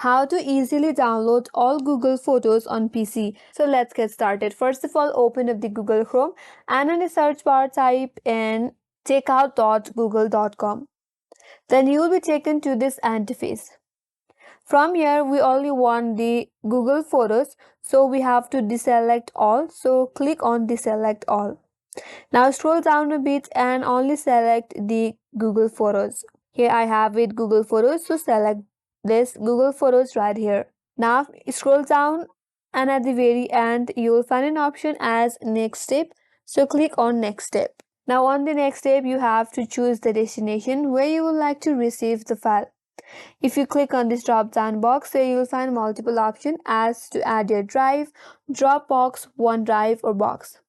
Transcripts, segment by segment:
how to easily download all Google Photos on PC. So let's get started. First of all, open up the Google Chrome and in the search bar type in checkout.google.com. Then you will be taken to this interface. From here, we only want the Google Photos, so we have to deselect all. So click on deselect all. Now scroll down a bit and only select the Google Photos. Here I have it Google Photos, so select this Google Photos right here. Now scroll down and at the very end you will find an option as next step, so click on next step. Now on the next step you have to choose the destination where you would like to receive the file. If you click on this drop down box, here you will find multiple options as to add your drive, Dropbox, OneDrive or Box.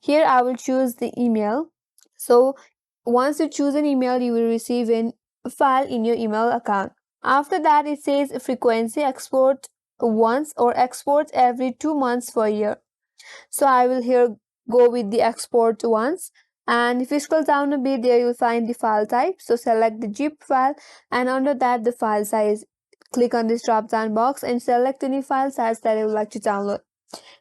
Here I will choose the email. So once you choose an email, you will receive a file in your email account. After that, it says frequency export once or export every 2 months for a year. So I will here go with the export once. And if you scroll down a bit, there you will find the file type. So select the zip file and under that the file size. Click on this drop down box and select any file size that you would like to download.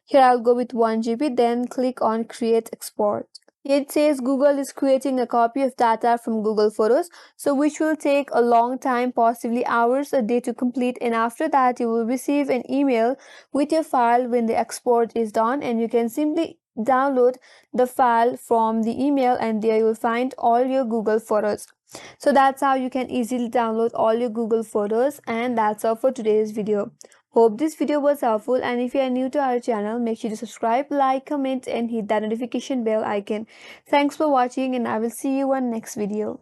Here I'll go with 1 GB, then click on create export. It says Google is creating a copy of data from Google Photos, so which will take a long time, possibly hours a day to complete, and after that you will receive an email with your file when the export is done, and you can simply download the file from the email and there you will find all your Google Photos. So that's how you can easily download all your Google Photos, and that's all for today's video. Hope this video was helpful, and if you are new to our channel, make sure to subscribe, like, comment and hit that notification bell icon. Thanks for watching and I will see you on next video.